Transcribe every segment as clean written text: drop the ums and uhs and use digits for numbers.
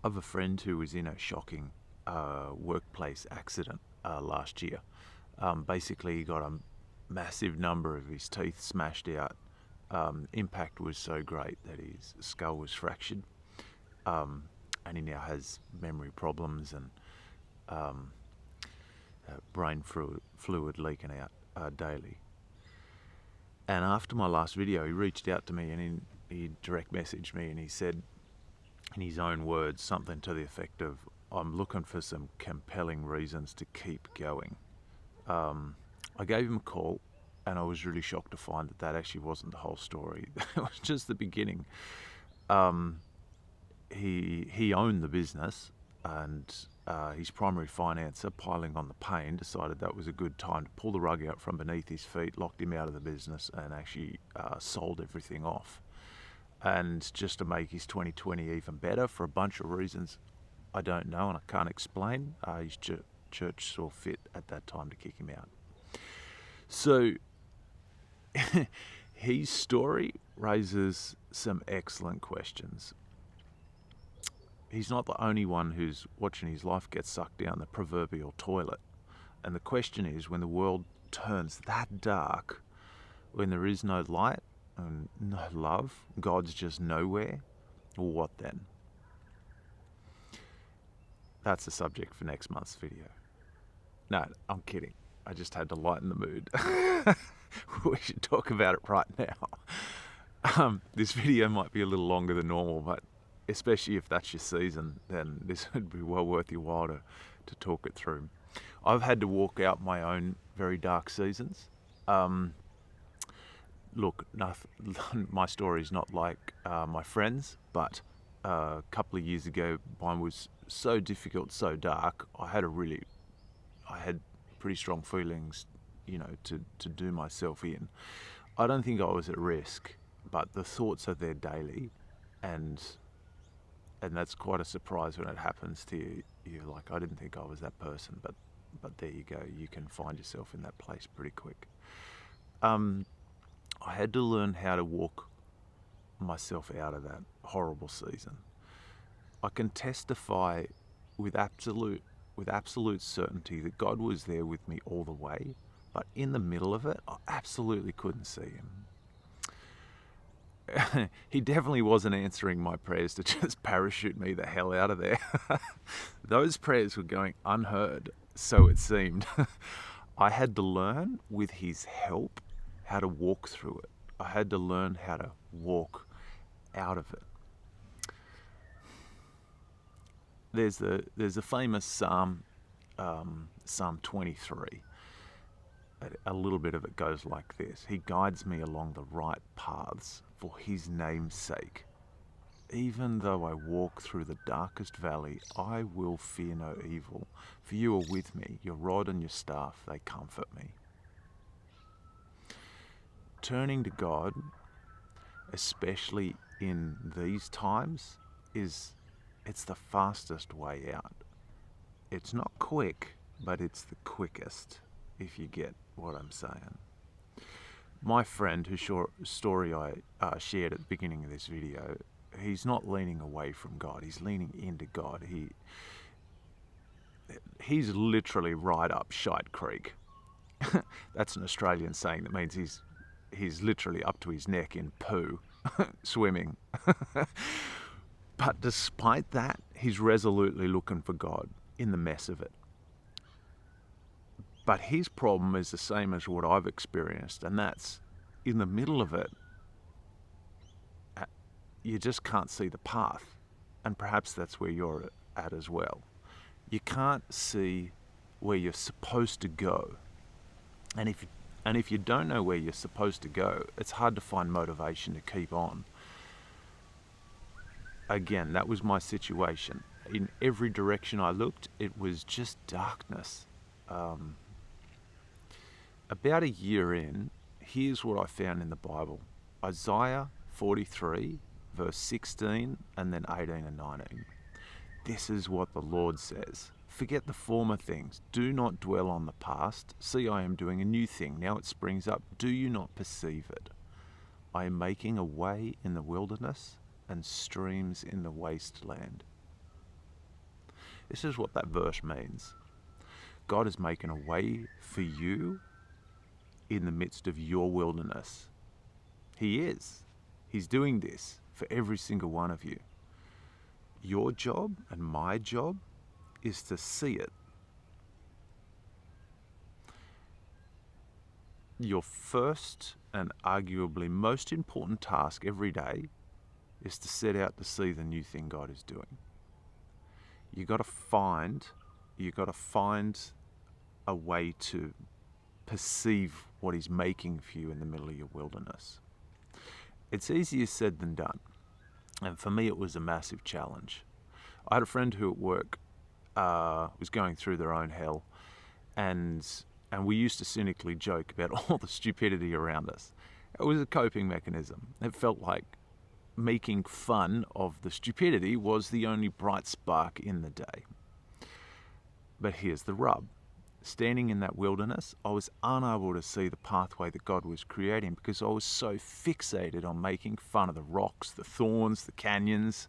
I have a friend who was in a shocking workplace accident last year. Basically, he got a massive number of his teeth smashed out. Impact was so great that his skull was fractured, and he now has memory problems and brain fluid leaking out daily. And after my last video, he reached out to me and he direct messaged me, and he said, in his own words, something to the effect of, "I'm looking for some compelling reasons to keep going." I gave him a call, and I was really shocked to find that that actually wasn't the whole story. It was just the beginning. He owned the business, and his primary financer, piling on the pain, decided that was a good time to pull the rug out from beneath his feet, locked him out of the business, and actually sold everything off. And just to make his 2020 even better, for a bunch of reasons I don't know and I can't explain, his church saw fit at that time to kick him out. So his story raises some excellent questions. He's not the only one who's watching his life get sucked down the proverbial toilet. And the question is, when the world turns that dark, when there is no light and no love, God's just nowhere, well, what then? That's the subject for next month's video. No, I'm kidding. I just had to lighten the mood. We should talk about it right now. This video might be a little longer than normal, but especially if that's your season, then this would be well worth your while to talk it through. I've had to walk out my own very dark seasons. Look, my story is not like my friends, but a couple of years ago, mine was so difficult, so dark. I had pretty strong feelings, to do myself in. I don't think I was at risk, but the thoughts are there daily, and that's quite a surprise when it happens to you. You're like, I didn't think I was that person, but there you go. You can find yourself in that place pretty quick. I had to learn how to walk myself out of that horrible season. I can testify with absolute certainty that God was there with me all the way, but in the middle of it, I absolutely couldn't see him. He definitely wasn't answering my prayers to just parachute me the hell out of there. Those prayers were going unheard, so it seemed. I had to learn, with his help, how to walk through it. I had to learn how to walk out of it. There's a famous Psalm, Psalm 23. A little bit of it goes like this: He guides me along the right paths for his name's sake. Even though I walk through the darkest valley, I will fear no evil, for you are with me. Your rod and your staff, they comfort me. Turning to God, especially in these times, it's the fastest way out. It's not quick, but it's the quickest, if you get what I'm saying. My friend, whose story I shared at the beginning of this video, he's not leaning away from God. He's leaning into God. He's literally right up Shite Creek. That's an Australian saying that means he's literally up to his neck in poo, swimming. But despite that, he's resolutely looking for God in the mess of it. But his problem is the same as what I've experienced, and that's, in the middle of it, you just can't see the path. And perhaps that's where you're at as well. You can't see where you're supposed to go. And if you don't know where you're supposed to go, it's hard to find motivation to keep on. Again, that was my situation. In every direction I looked, it was just darkness. About a year in, here's what I found in the Bible. Isaiah 43, verse 16, and then 18 and 19. This is what the Lord says: Forget the former things. Do not dwell on the past. See, I am doing a new thing. Now it springs up. Do you not perceive it? I am making a way in the wilderness and streams in the wasteland. This is what that verse means. God is making a way for you in the midst of your wilderness. He is. He's doing this for every single one of you. Your job and my job is to see it. Your first and arguably most important task every day is to set out to see the new thing God is doing. You got to find a way to perceive what He's making for you in the middle of your wilderness. It's easier said than done, and for me it was a massive challenge. I had a friend who at work was going through their own hell, and we used to cynically joke about all the stupidity around us. It was a coping mechanism. It felt like making fun of the stupidity was the only bright spark in the day. But here's the rub. Standing in that wilderness, I was unable to see the pathway that God was creating because I was so fixated on making fun of the rocks, the thorns, the canyons.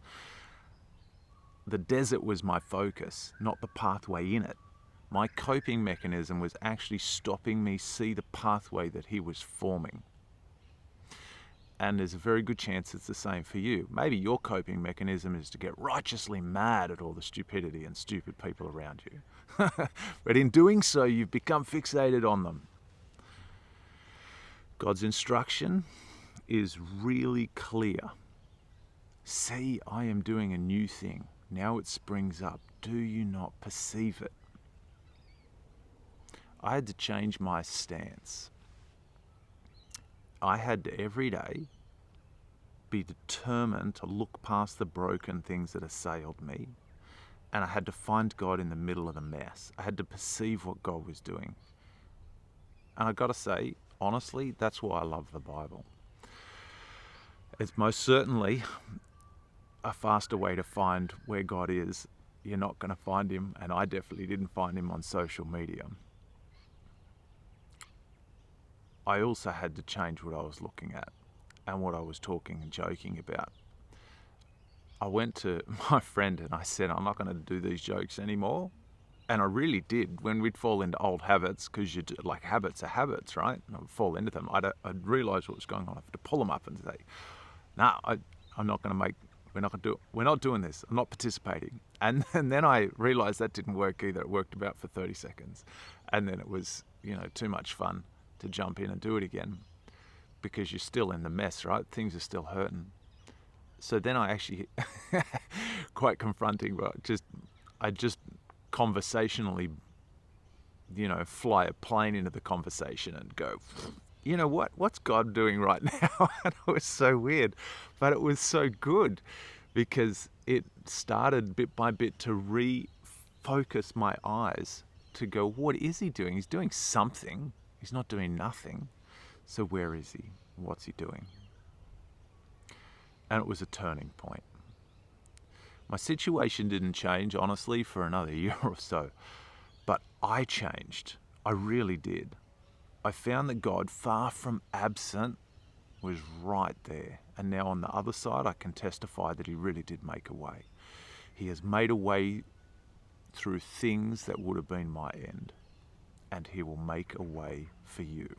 The desert was my focus, not the pathway in it. My coping mechanism was actually stopping me see the pathway that He was forming. And there's a very good chance it's the same for you. Maybe your coping mechanism is to get righteously mad at all the stupidity and stupid people around you. But in doing so, you've become fixated on them. God's instruction is really clear. See, I am doing a new thing. Now it springs up. Do you not perceive it? I had to change my stance. I had to every day be determined to look past the broken things that assailed me, and I had to find God in the middle of the mess. I had to perceive what God was doing. And I've got to say, honestly, that's why I love the Bible. It's most certainly a faster way to find where God is. You're not going to find Him, and I definitely didn't find Him on social media. I also had to change what I was looking at and what I was talking and joking about. I went to my friend and I said, I'm not going to do these jokes anymore. And I really did. When we'd fall into old habits, because like habits are habits, right? And I'd fall into them. I'd realise what was going on. I had to pull them up and say, no, I'm not going to make, we're not going to do it. We're not doing this. I'm not participating. And then I realised that didn't work either. It worked about for 30 seconds. And then it was, too much fun to jump in and do it again, because you're still in the mess, right? Things are still hurting. So then I actually, quite confronting, but I just conversationally, fly a plane into the conversation and go, you know what? What's God doing right now? And it was so weird, but it was so good because it started bit by bit to refocus my eyes to go, what is He doing? He's doing something. He's not doing nothing. So where is He? What's He doing? And it was a turning point. My situation didn't change, honestly, for another year or so. But I changed. I really did. I found that God, far from absent, was right there. And now on the other side, I can testify that He really did make a way. He has made a way through things that would have been my end. And He will make a way for you.